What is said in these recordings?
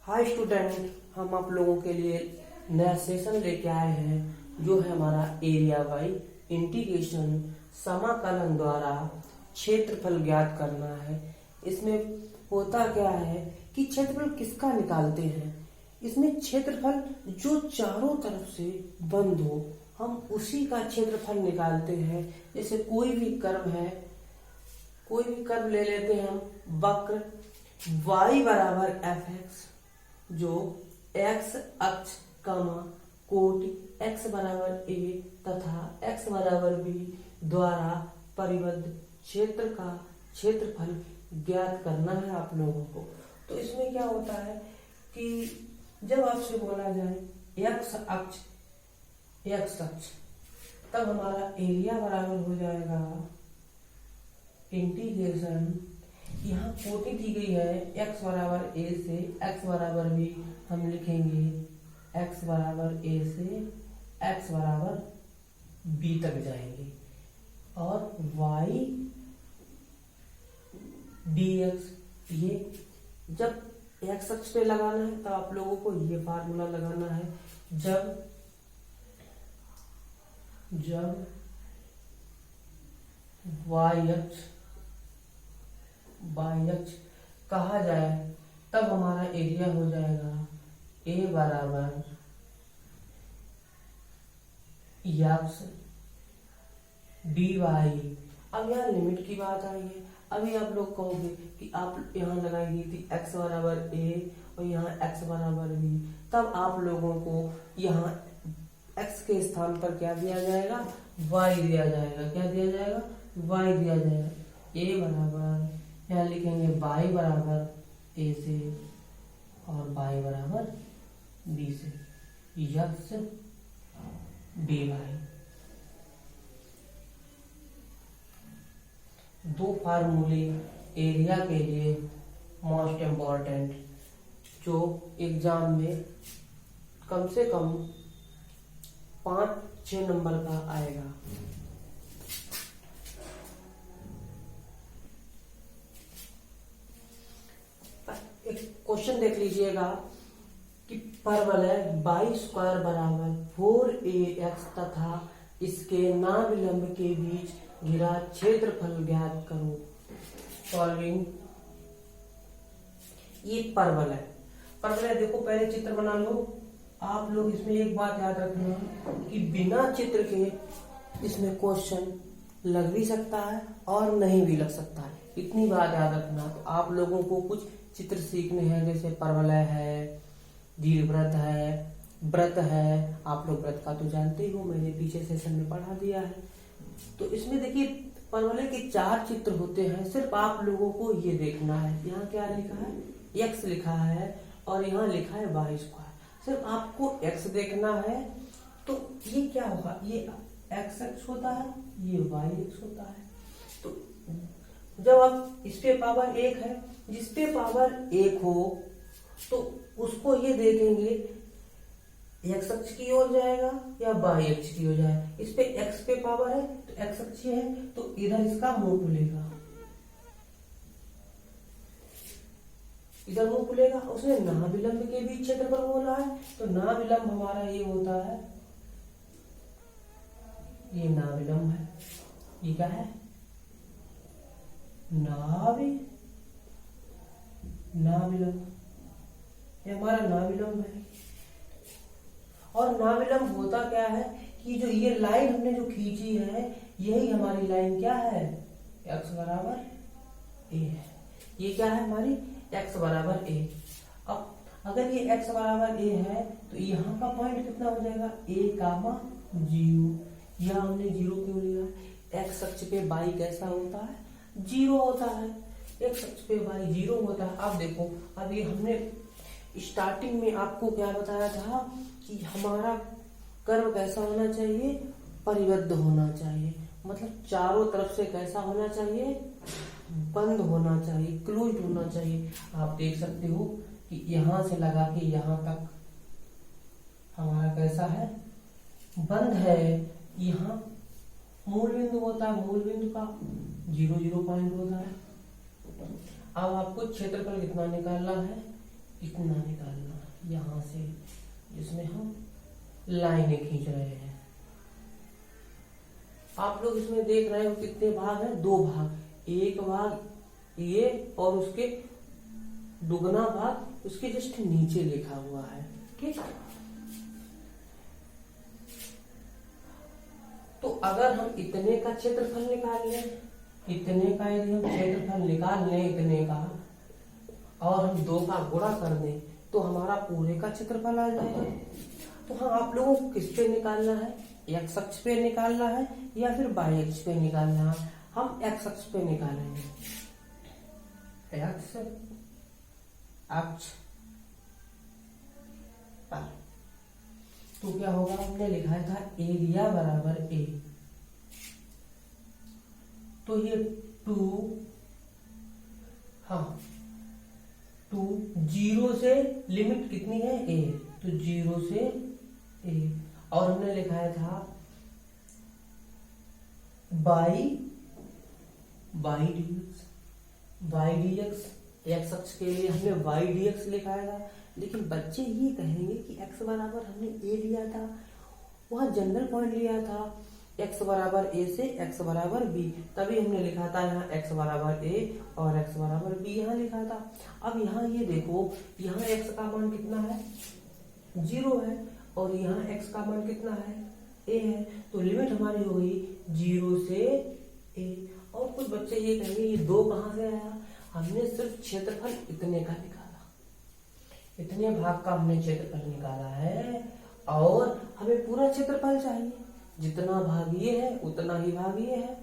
Hi student, हम आप लोगों के लिए नया सेशन लेके आए हैं जो है हमारा एरिया बाय इंटीग्रेशन समाकलन द्वारा क्षेत्रफल ज्ञात करना है। इसमें होता क्या है कि क्षेत्रफल किसका निकालते हैं। इसमें क्षेत्रफल जो चारों तरफ से बंद हो हम उसी का क्षेत्रफल निकालते हैं। जैसे कोई भी कर्व ले लेते हैं हम, वक्र y बराबर एफ एक्स जो x अक्ष कोटि x बराबर a तथा x बराबर b द्वारा परिबद्ध क्षेत्र का क्षेत्रफल ज्ञात करना है आप लोगों को। तो इसमें क्या होता है कि जब आपसे बोला जाए x अक्ष तब हमारा एरिया बराबर हो जाएगा इंटीग्रेशन, यहाँ कोटि दी गई है x बराबर a से x बराबर b, हम लिखेंगे x बराबर a से x बराबर b तक जाएंगे और y dx, ये जब x अक्ष पे लगाना है तो आप लोगों को ये फार्मूला लगाना है। जब y अक्ष कहा जाए तब हमारा एरिया हो जाएगा a बराबर x dy। अब यहाँ लिमिट की बात आई है। अभी आप लोग कहोगे कि आप यहाँ लगाई गई थी x बराबर a और यहाँ x बराबर b, तब आप लोगों को यहाँ x के स्थान पर क्या दिया जाएगा, y दिया जाएगा। क्या दिया जाएगा, y दिया जाएगा। a बराबर यहाँ लिखेंगे y बराबर a से और y बराबर b से, x dy। दो फार्मूले एरिया के लिए मोस्ट इम्पॉर्टेंट जो एग्जाम में कम से कम 5-6 नंबर का आएगा। एक क्वेश्चन देख लीजिएगा कि परवलय y स्क्वायर बराबर 4ax तथा इसके नाभिलंब के बीच घिरा क्षेत्रफल ज्ञात करो। सॉल्विंग। ये परवलय देखो, पहले चित्र बना लो। आप लोग इसमें एक बात याद रखना कि बिना चित्र के इसमें क्वेश्चन लग भी सकता है और नहीं भी लग सकता है, इतनी बात याद रखना। तो आप लोगों को कुछ चित्र सीखने हैं, जैसे परवलय है, दीर्घवृत्त है, व्रत है। आप लोग व्रत का तो जानते ही हो, मैंने पीछे सेशन में पढ़ा दिया है। तो इसमें देखिए परवलय के 4 चित्र होते हैं, सिर्फ आप लोगों को ये देखना है। यहाँ क्या लिखा है, x लिखा है और यहाँ लिखा है y स्क्वायर। सिर्फ आपको x देखना है। तो ये क्या होगा, ये x अक्ष होता है, ये y अक्ष होता है। तो जब आप इस पे पावर 1 है, जिस पे पावर 1 हो तो उसको ये देखेंगे x अक्ष की ओर जाएगा या y अक्ष की ओर जाएगा। इस पे x पे पावर है तो x अक्ष है, तो इधर इसका मुंह खुलेगा, इधर मुंह खुलेगा। उसने नाभिलंब के बीच क्षेत्रफल बोला है, तो नाभिलंब हमारा ये होता है, ये नाभिलंब है। ये क्या है, नाभिलंब, ये हमारा नाभिलंब है। और नाभिलंब होता क्या है कि जो ये लाइन हमने जो खींची है, यही हमारी लाइन क्या है, x बराबर a है। ये क्या है हमारी x बराबर a। अब अगर ये x बराबर a है तो यहाँ का पॉइंट कितना हो जाएगा, a, 0। यहाँ हमने 0 क्यों लिया, x अक्ष पे y कैसा होता है, 0 होता है। x अक्ष पे y 0 होता है। अब देखो, अब ये हमने स्टार्टिंग में आपको क्या बताया था कि हमारा कर्व कैसा होना चाहिए, परिबद्ध होना चाहिए। मतलब चारों तरफ से कैसा होना चाहिए, बंद होना चाहिए, क्लोज्ड होना चाहिए। आप देख सकते हो कि यहां से लगा के यहां तक हमारा कैसा है, बंद है। यहाँ मूल बिंदु होता है, मूल बिंदु का 0 पॉइंट होता है। अब आपको क्षेत्रफल कितना निकालना है, इतना निकालना यहाँ से, जिसमें हम लाइनें खींच रहे हैं। आप लोग इसमें देख रहे हो कितने भाग हैं, 2 भाग। एक भाग ये और उसके दुगना भाग उसके जस्ट नीचे लिखा हुआ है। ठीक, तो अगर हम इतने का क्षेत्रफल निकाल लें, इतने का यदि हम क्षेत्रफल निकाल लें इतने का, और हम 2 का गुणा कर दें तो हमारा पूरे का क्षेत्रफल आ जाएगा। तो हाँ, आप लोगों को किस पे निकालना है, एक्स अक्ष पे निकालना है या फिर वाई अक्ष पे निकालना है? हम एक्स अक्ष पे निकालेंगे। एक्स अक्ष पर तो क्या होगा, हमने लिखा था एरिया बराबर ए, तो ये 2, हाँ 2, 0 से लिमिट कितनी है ए, तो 0 से ए, और हमने लिखाया था बाई डीएक्स, एक्स अक्ष के लिए हमने वाई डीएक्स लिखाया था। लेकिन बच्चे ये कहेंगे कि एक्स बराबर हमने ए लिया था, वहां जनरल पॉइंट लिया था एक्स बराबर ए से एक्स बराबर बी, तभी हमने लिखा था यहाँ एक्स बराबर ए और एक्स बराबर बी यहाँ लिखा था। अब यहाँ ये देखो, यहाँ एक्स का मान कितना है, 0 है, और यहाँ एक्स का मान कितना है, ए है, तो लिमिट हमारी हो गई 0 से ए। और कुछ बच्चे ये कहेंगे ये 2 कहाँ से आया, हमने सिर्फ क्षेत्रफल इतने का निकाला, इतने भाग का हमने क्षेत्रफल निकाला है, और हमें पूरा क्षेत्रफल चाहिए, जितना भाग ये है उतना ही भाग ये है,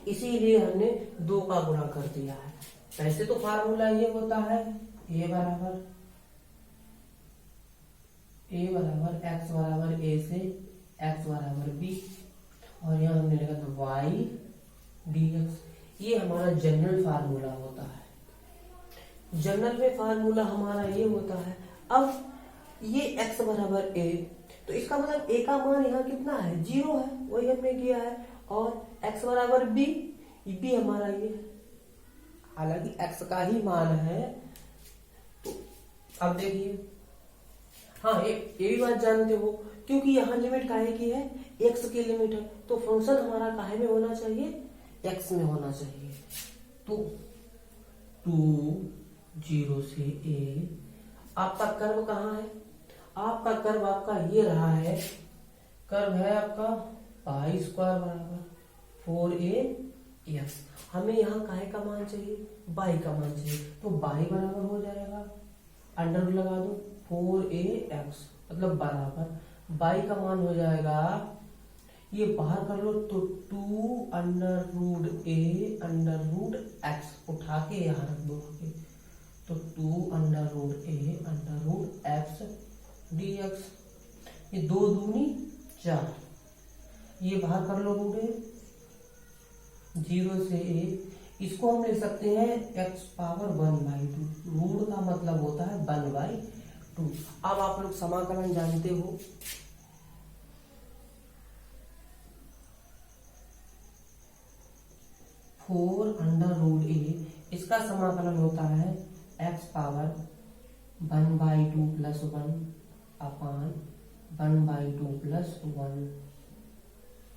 इसीलिए हमने 2 का गुणा कर दिया है। वैसे तो फार्मूला ये होता है ए बराबर एक्स बराबर ए से एक्स बराबर बी, और यहाँ हमने लिखा था वाई डीएक्स। ये हमारा जनरल फार्मूला होता है। जनरल में फार्मूला हमारा ये होता है। अब ये x बराबर a, तो इसका मतलब a का मान यहाँ कितना है, 0 है, वही हमने किया है, और x बराबर b, b हमारा ये है, हालांकि x का ही मान है। तो अब देखिए, हाँ एक भी बात जानते हो, क्योंकि यहाँ लिमिट काहे की है, x की लिमिट है, तो फंक्शन हमारा काहे में होना चाहिए, x में होना चाहिए। तो 2, 0 से a, आपका कर्व कहाँ है, आपका कर्व आपका ये रहा है, कर्व है आपका पाई स्क्वायर बराबर 4ax। हमें यहाँ काहे का मान चाहिए, बाई का मान चाहिए, तो बाई बराबर हो जाएगा, अंडर लगा दो 4ax, मतलब बराबर बाई का मान हो जाएगा, ये बाहर कर लो तो 2 अंडर रूट x, उठा के यहाँ रख दो, तो 2 अंडर रूट x dx, ये 2 दूनी 4, ये बाहर कर लो रूट ए, 0 से a, इसको हम लिख सकते हैं x पावर 1/2, रूट का मतलब होता है 1/2। अब आप लोग समाकलन जानते हो, फोर अंडर रूट ए, इसका समाकलन होता है x पावर 1/2 प्लस 1 अपान 1/2 प्लस 1,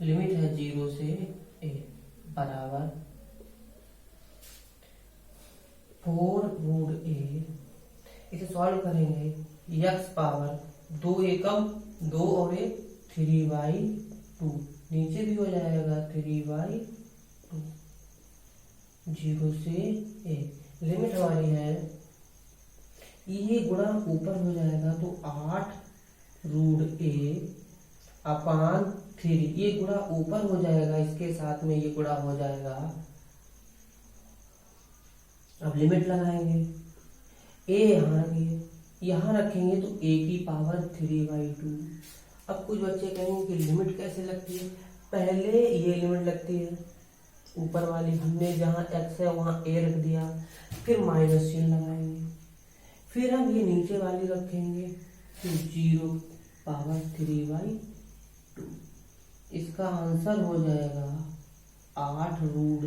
लिमिट है 0 से a, बराबर 4 रूट ए, इसे सॉल्व करेंगे, x पावर 2 एकम 2 और 1 3/2, नीचे भी हो जाएगा 3/2, 0 से a, लिमिट हमारी है, ये गुणा ऊपर हो जाएगा तो 8 रूट ए अपान 3, ये गुणा ऊपर हो जाएगा, इसके साथ में ये गुणा हो जाएगा। अब लिमिट लगाएंगे, a यहाँ रखेंगे तो a की पावर 3/2। अब कुछ बच्चे कहेंगे कि लिमिट कैसे लगती है, पहले ये लिमिट लगती है ऊपर वाली, हमने जहाँ x है वहाँ a रख दिया, फिर माइनस चिन्ह लगाएंगे, फिर हम ये नीचे वाली रखेंगे तो 0 पावर 3/2, इसका आंसर हो जाएगा 8 रूट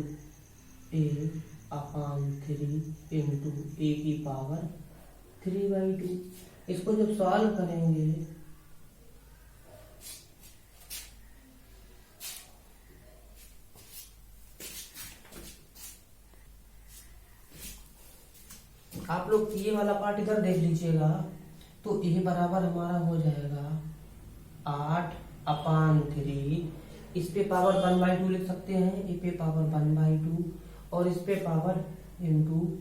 ए अपान 3 इंटू ए की पावर 3/2। इसको जब सॉल्व करेंगे आप लोग ये वाला पार्ट इधर देख लीजिएगा, तो ये बराबर हमारा हो जाएगा 8/3। इस पे पावर 1/2 लिख सकते हैं, ए पे पावर 1/2 और इस पे पावर इंटू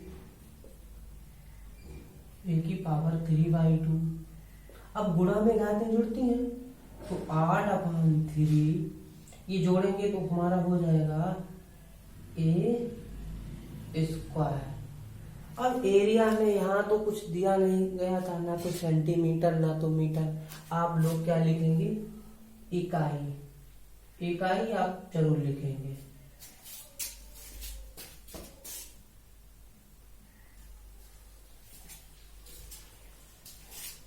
ए की पावर 3/2। अब गुणा में घातें जुड़ती हैं, तो 8/3 ये जोड़ेंगे तो हमारा हो जाएगा ए स्क्वायर। अब एरिया में यहाँ तो कुछ दिया नहीं गया था, ना तो सेंटीमीटर ना तो मीटर, आप लोग क्या लिखेंगे? इकाई। इकाई आप जरूर लिखेंगे।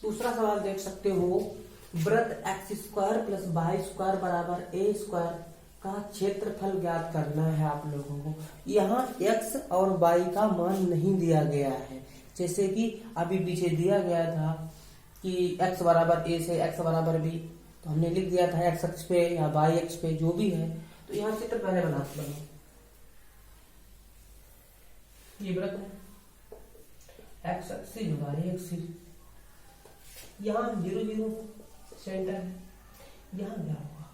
दूसरा सवाल देख सकते हो, वृत्त x² प्लस y² बराबर a² का क्षेत्रफल ज्ञात करना है आप लोगों को। यहाँ x और y का मान नहीं दिया गया है, जैसे कि अभी पीछे दिया गया था कि x बराबर a से x बराबर b, तो हमने लिख दिया था x अक्ष पे या y अक्ष पे जो भी है। तो यहाँ चित्र पहले बनाते हैं। ये वृत्त है, x एक्सिस y एक्सिस, यहाँ 0 0 सेंटर है। यहाँ क्या होगा?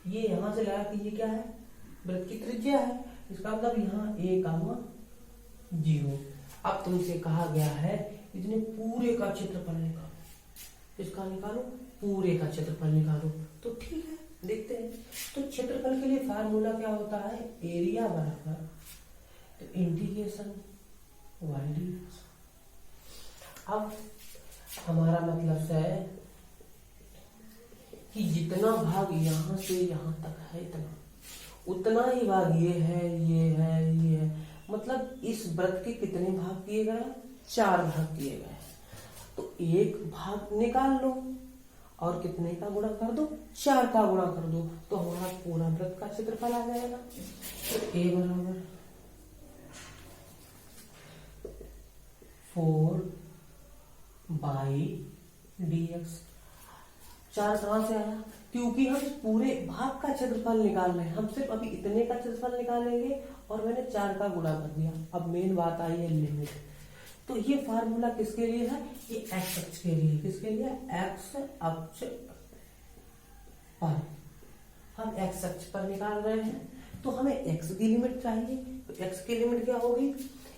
ये यहां से लगा कि ये क्या है? वृत्त की त्रिज्या है। इसका मतलब यहाँ a, 0। अब तुमसे कहा गया है इतने पूरे का क्षेत्रफल निकालो। इसका निकालो, पूरे का क्षेत्रफल निकालो। तो ठीक है, देखते हैं। तो क्षेत्रफल के लिए फार्मूला क्या होता है? एरिया बराबर तो इंटीग्रेशन y dx। अब हमारा मतलब है कि जितना भाग यहां से यहां तक है उतना ही भाग ये है, ये है, ये है। मतलब इस वृत्त के कितने भाग किए गए? 4 भाग किए गए। तो एक भाग निकाल लो और कितने का गुणा कर दो? 4 का गुणा कर दो, तो हमारा पूरा वृत्त का क्षेत्रफल आ जाएगा। तो a बराबर 4/dx। 4 कहां से आया? क्योंकि हम पूरे भाग का क्षेत्रफल निकाल रहे हैं, हम सिर्फ अभी इतने का क्षेत्रफल निकालेंगे और मैंने 4 का गुणा कर दिया। अब मेन बात आई है लिमिट। तो ये फार्मूला किसके लिए है? ये एक्स अक्ष के लिए। किसके लिए? एक्स अक्ष पर। हम एक्स अक्ष पर निकाल रहे हैं, तो हमें एक्स की लिमिट चाहिए। तो एक्स की लिमिट क्या होगी?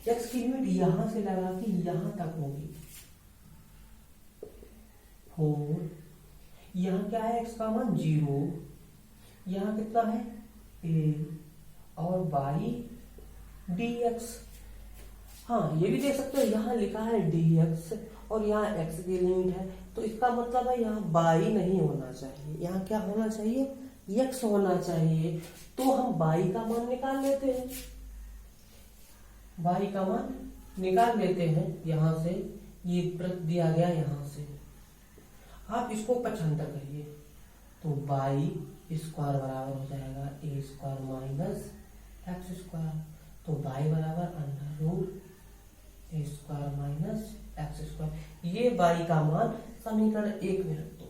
एक्स की लिमिट यहां से लगा के यहां तक होगी 4। यहाँ क्या है? x का मान 0। यहाँ कितना है? a और y dx। हाँ, ये भी देख सकते हो, यहाँ लिखा है dx और यहाँ x की लिमिट है। तो इसका मतलब है यहाँ y नहीं होना चाहिए, यहाँ क्या होना चाहिए? x होना चाहिए। तो हम y का मान निकाल लेते हैं। y का मान निकाल लेते हैं यहाँ से। ये वृत्त दिया गया यहाँ से, आप इसको पचहत्तर करिए तो y² बराबर हो जाएगा a² माइनस x²। तो y बराबर √a² माइनस x²। ये y का मान समीकरण 1 में रख दो।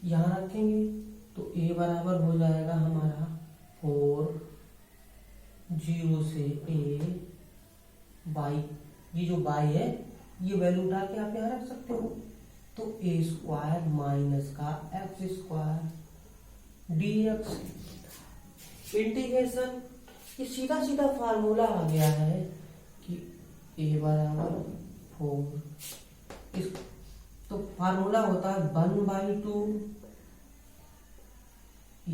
यहाँ रखेंगे तो a बराबर हो जाएगा हमारा 4, 0 से a y। ये जो y है ये वैल्यू उठा के आप यहाँ रख सकते हो। तो a² माइनस का x² dx। इंटीग्रेशन, ये सीधा सीधा फार्मूला आ गया है कि a बराबर 4। तो फार्मूला होता है 1/2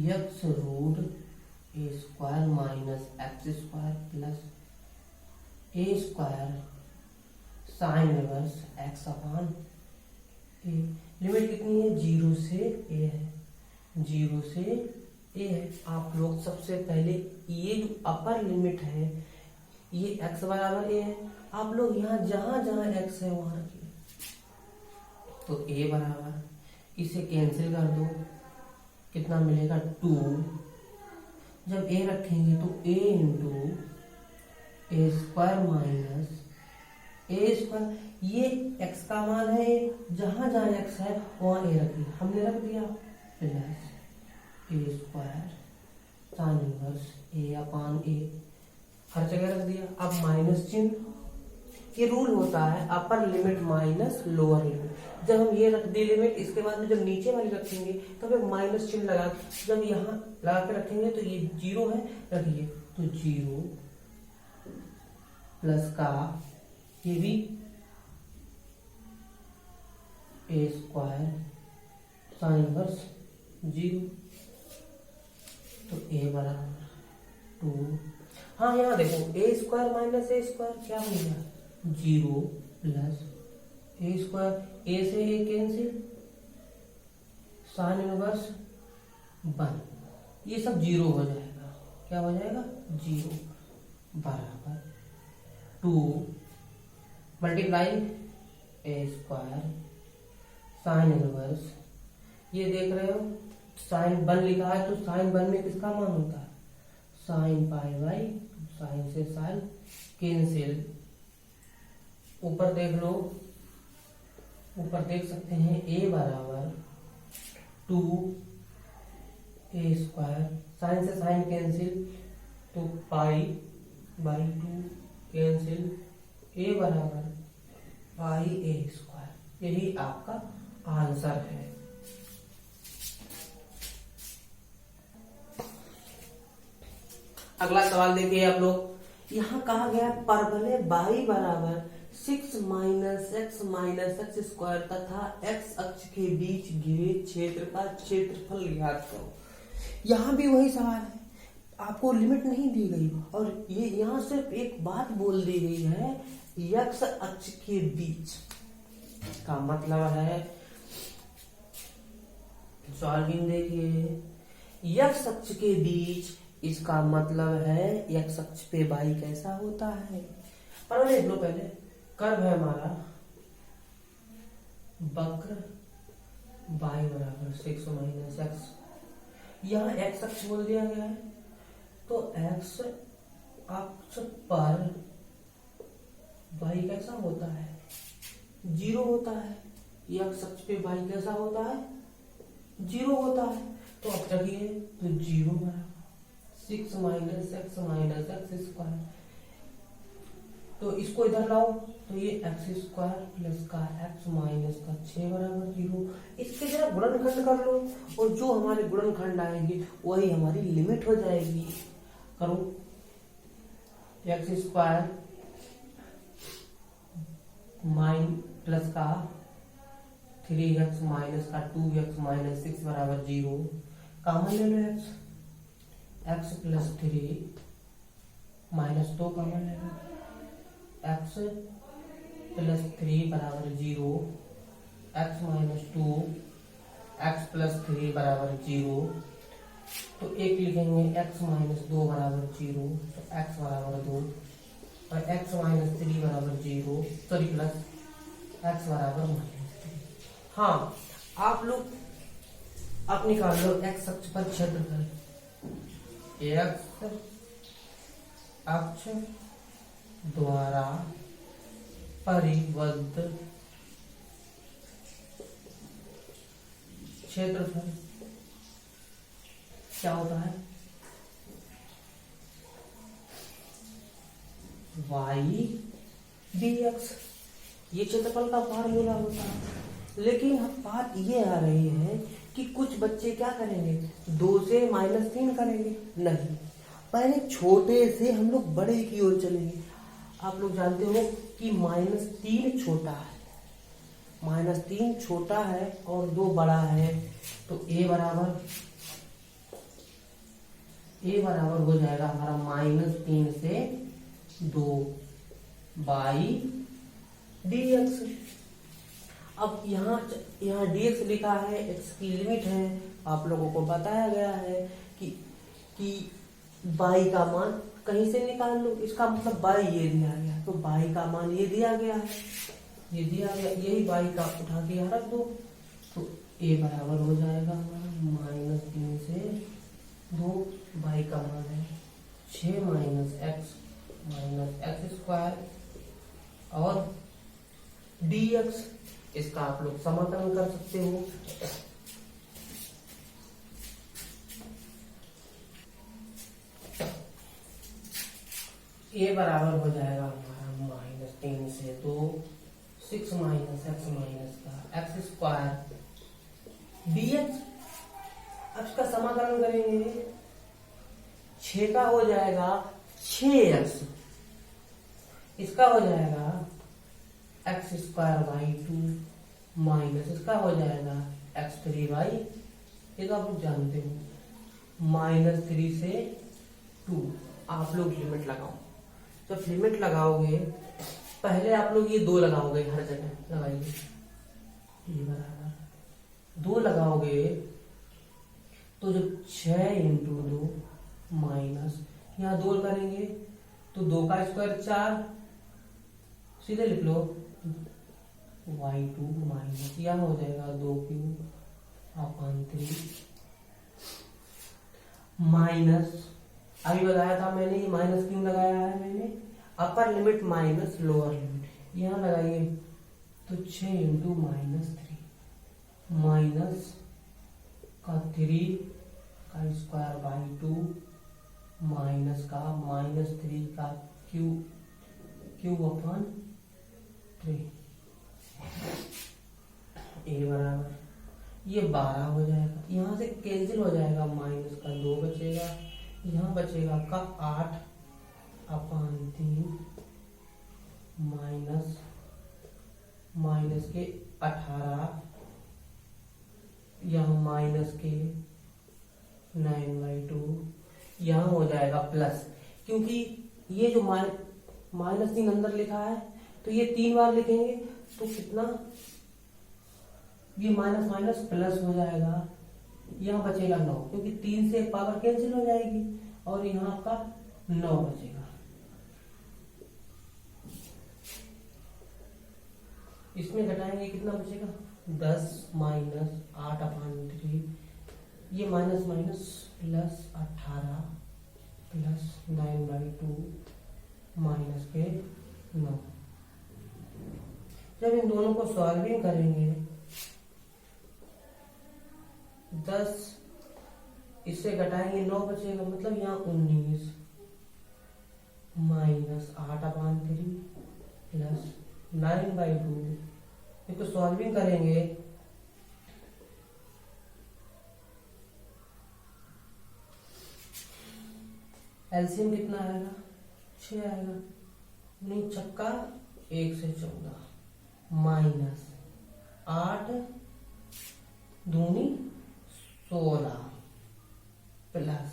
x root a² minus x² plus a² sine reverse x/a। Limit कितनी है? 0 से a है, 0 से a है। आप लोग सबसे पहले ये जो अपर लिमिट है ये x बराबर a है, आप लोग यहाँ जहां जहां x है वहां रखिए। तो a बराबर, इसे कैंसिल कर दो, कितना मिलेगा? 2। जब a रखेंगे तो a into a² minus A square, ये एक्स का मान है, जहां जहां एक्स है वहां ए रखिए, हमने रख दिया, प्लस ए स्क्वायर साइन इनवर्स ए अपान ए, हर जगह रख दिया। अब माइनस चिन्ह, ये रूल होता है upper limit minus lower limit, जब हम ये रख दी लिमिट, इसके बाद में जब नीचे वाली रखेंगे तब एक माइनस चिन्ह लगा, जब यहाँ लगा के रखेंगे तो ये जीरो है, रखिए तो जीरो प्लस का ये भी ए स्क्वायर साइन इनवर्स जीरो, तो ए बराबर 2। हाँ यहाँ देखो ए स्क्वायर माइनस ए स्क्वायर क्या बन गया, जीरो प्लस ए स्क्वायर, ए से ए कैंसिल, साइन इनवर्स 1, ये सब जीरो हो जाएगा, क्या हो जाएगा जीरो, बराबर 2 मल्टीप्लाई ए स्क्वायर साइन इनवर्स, ये देख रहे हो साइन 1 लिखा है, तो साइन 1 में किसका मान होता है, साइन पाई बाई, साइन से साइन कैंसिल, ऊपर देख लो, ऊपर देख सकते हैं ए बराबर 2 ए स्क्वायर, साइन से साइन कैंसिल, तो पाई बाई 2 कैंसिल, ए बराबर पाई ए स्क्वायर, यही आपका आंसर है। अगला सवाल देखिए आप लोग, यहाँ कहा गया परवलय बाई बराबर 6 माइनस एक्स स्क्वायर तथा एक्स अक्ष के बीच घिरे क्षेत्र का क्षेत्रफल ज्ञात करो। यहाँ भी वही सवाल है, आपको लिमिट नहीं दी गई और ये यहाँ सिर्फ एक बात बोल दी गई है, एक्स अक्ष के बीच का मतलब है, सॉल्विंग देखिए, एक्स अक्ष के बीच, इसका मतलब है एक्स अक्ष पे बाई कैसा होता है, पर देख लो पहले, कर्व है हमारा वक्र बाई बराबर 6 माइनस एक्स, यहाँ एक्स अक्ष बोल दिया गया है, तो एक्स अक्ष पर बाई कैसा होता है, जीरो होता है, एक्स अक्ष पे बाई कैसा होता है, जीरो होता है, तो अब रखिए तो जीरो बराबर 6 माइनस एक्स स्क्वायर, तो इसको इधर लाओ तो ये एक्स स्क्वायर प्लस का एक्स माइनस का 6 बराबर 0, इसके जरा गुणनखंड कर लो और जो हमारे गुणनखंड आएंगे वही हमारी लिमिट हो जाएगी। करो, एक्स स्क्वायर प्लस का 3x माइनस का 2x माइनस 6 बराबर 0, कॉमन ले लो एक्स प्लस 3 माइनस 2 कॉमन ले लो, एक्स प्लस 3 बराबर 0, एक्स माइनस 2, एक्स प्लस 3 बराबर 0, तो एक लिखेंगे एक्स माइनस 2 बराबर 0, तो एक्स बराबर 2 और एक्स माइनस 3 बराबर 0, सॉरी प्लस एक्स बराबर माइनस 3। हाँ आप लोग आप निकाल लो एक्स अक्ष पर क्षेत्रफल, एक्स अक्ष द्वारा परिबद्ध क्षेत्रफल क्या होता है, वाई डी एक्स, ये क्षेत्रफल का फार्मूला होता है। लेकिन बात ये आ रही है कि कुछ बच्चे क्या करेंगे, 2 से -3 करेंगे, नहीं, पहले छोटे से हम लोग बड़े की ओर चलेंगे। आप लोग जानते हो कि -3 छोटा है, -3 छोटा है और 2 बड़ा है, तो ए बराबर हो जाएगा हमारा -3 से 2 बाई dx। अब यहाँ dx लिखा है, x की लिमिट है, आप लोगों को बताया गया है कि बाई का मान कहीं से निकाल लो, इसका मतलब बाई ये दिया गया, तो बाई का मान ये दिया गया है, ये दिया गया, यही बाई का उठा के यहाँ रख दो, तो a बराबर हो जाएगा हमारा -3 से 2, बाई का मान है 6 माइनस एक्स स्क्वायर और dx। इसका आप लोग समाकलन कर सकते हो। ये बराबर हो जाएगा हमारा -3 से 2 6 माइनस एक्स माइनस का एक्स स्क्वायर dx। अब इसका समाकलन करेंगे, 6 का हो जाएगा 6x, इसका हो जाएगा एक्स स्क्वायर बाई 2 माइनस इसका हो जाएगा x3 ये तो आप लोग जानते हो -3 से 2। आप लोग लिमिट लगाओ। जब लिमिट लगाओगे पहले आप लोग ये 2 लगाओगे, हर जगह लगाइए, ये बराबर 2 लगाओगे तो जब 6 × 2 माइनस यहाँ 2 करेंगे तो 2 का स्क्वायर 4, सीधे लिख लो y2 माइनस यहाँ हो जाएगा 2³ माइनस। अभी बताया था मैंने, ये माइनस क्यों लगाया है मैंने, upper limit minus lower limit, यहाँ लगाइए तो 6 × -3 माइनस का 3 का स्क्वायर बाई 2 माइनस का -3 का क्यूब/3 ए बराबर ये 12 हो जाएगा। यहाँ से कैंसिल हो जाएगा, माइनस का 2 बचेगा, यहाँ बचेगा का 8/3 माइनस के 18, यहाँ माइनस के 9/2, यहाँ हो जाएगा प्लस, क्योंकि ये जो -3 अंदर लिखा है तो ये 3 बार लिखेंगे तो कितना, ये माइनस माइनस प्लस हो जाएगा, यहाँ बचेगा 9 क्योंकि 3 से पावर कैंसिल हो जाएगी और यहाँ आपका 9 बचेगा। इसमें घटाएंगे कितना बचेगा 10 माइनस 8/3, ये minus minus plus 18 plus 9/2 minus के 9। जब इन दोनों को सॉल्विंग करेंगे 10 इससे घटाएंगे 9 बचेगा, मतलब यहाँ 19 माइनस 8/3 प्लस 9/2। इसको सॉल्विंग करेंगे एलसीएम कितना आएगा 6 आएगा, 9 छक्का 1 से 14 माइनस 8 दूनी 16 प्लस